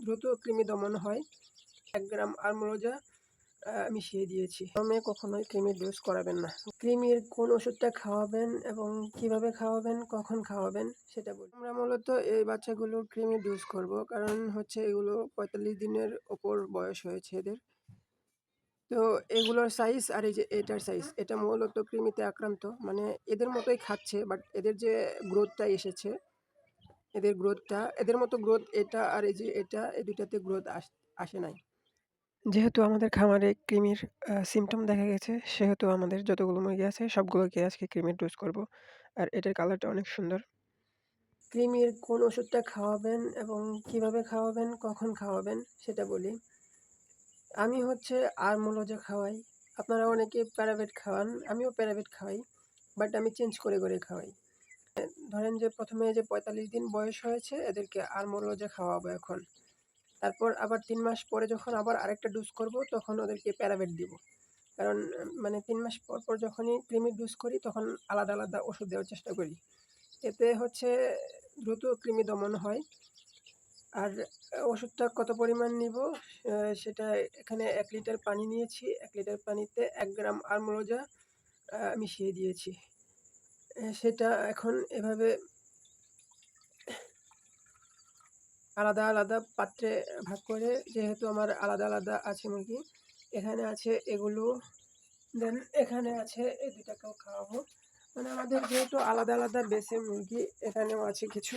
দ্রুত কৃমি দমন হয়। ১ গ্রাম আমরোজা মিশিয়ে দিয়েছি। গরমে কখনোই কৃমির ডোজ করাবেন না। কৃমির কোন ওষুধটা খাওয়াবেন এবং কিভাবে খাওয়াবেন, কখন খাওয়াবেন সেটা বলি। আমরা মূলত এই বাচ্চাগুলোর কৃমির ডোজ করব। কারণ হচ্ছে এগুলো ৪৫ দিনের ওপর বয়স হয়েছে এদের। তো এগুলোর সাইজ আর এই যে এটার সাইজ, এটা মূলত কৃমিতে আক্রান্ত। মানে এদের মতোই খাচ্ছে, বাট এদের যে গ্রোথটা এসেছে, এদের মতো গ্রোথ এটা আর এই যে এটা, এই ২ টাতে গ্রোথ আসে নাই। যেহেতু আমাদের খামারে কৃমির সিম্পটম দেখা গেছে, সেহেতু আমাদের যতগুলো মুরগি আছে সবগুলোকে আজকে কৃমির ডোজ করব। আর এটার কালারটা অনেক সুন্দর। কৃমির কোন ওষুধটা খাওয়াবেন এবং কিভাবে খাওয়াবেন, কখন খাওয়াবেন সেটা বলি। আমি হচ্ছে আরমোলজা খাওয়াই। আপনারা অনেকে প্যারাভেট খাওয়ান, আমিও প্যারাভেট খাওয়াই। বাট আমি চেঞ্জ করে খাওয়াই। ধরেন যে ১ম এ যে ৪৫ দিন বয়স হয়েছে এদেরকে আরমোলজা খাওয়াবো এখন। তারপর আবার ৩ মাস পরে যখন আবার আরেকটা ডোজ করব তখন ওদেরকে প্যারাভেট দিব। কারণ মানে ৩ মাস পর যখনই কৃমির ডোজ করি তখন আলাদা ওষুধ দেওয়ার চেষ্টা করি। এতে হচ্ছে দ্রুত কৃমি দমন হয়। আর ওষুধটা কত পরিমাণ নিবো সেটা এখানে ১ লিটার পানি নিয়েছি। ১ লিটার পানিতে ১ গ্রাম আমরোজা মিশিয়ে দিয়েছি। সেটা এখন এভাবে আলাদা পাত্রে ভাগ করে, যেহেতু আমার আলাদা আছে মুরগি। এখানে আছে এগুলো, দেন এখানে আছে এই ২ টাকেও খাওয়াবো। মানে আমাদের যেহেতু আলাদা বেছে মুরগি, এখানেও আছে কিছু।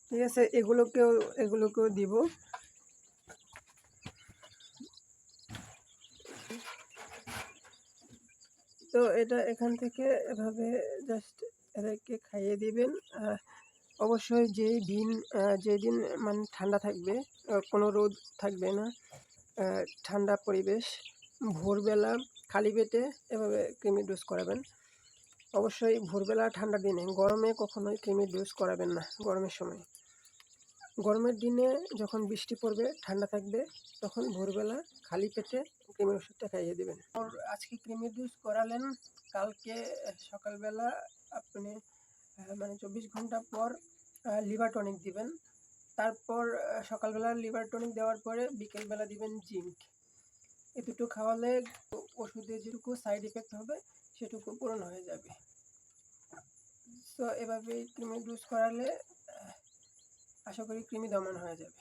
ঠিক আছে? এগুলোকেও দিব। তো এটা এখান থেকে এভাবে জাস্ট এদেরকে খাইয়ে দিবেন। অবশ্যই যেদিন মানে ঠান্ডা থাকবে, কোনো রোদ থাকবে না, ঠান্ডা পরিবেশ, ভোরবেলা খালি পেটে এভাবে কৃমির ডোজ করাবেন। অবশ্যই ভোরবেলা ঠান্ডার দিনে, গরমে কখনোই কৃমির ডোজ করাবেন না গরমের সময়। গরমের দিনে যখন বৃষ্টি পড়বে, ঠান্ডা থাকবে, তখন ভোরবেলা খালি পেটে কৃমির ওষুধটা খাইয়ে দিবেন। আজকে কৃমির ডোজ করালেন, কালকে সকালবেলা আপনি মানে ২৪ ঘন্টা পর লিভার টনিক দিবেন। তারপর সকালবেলা লিভার টনিক দেওয়ার পরে বিকেলবেলা দিবেন জিঙ্ক। এ দুটো খাওয়ালে ওষুধে যেটুকু সাইড ইফেক্ট হবে সেটুকু পূরণ হয়ে যাবে। সো এভাবেই কৃমির ডোজ করালে আশা করি কৃমি দমন হয়ে যাবে।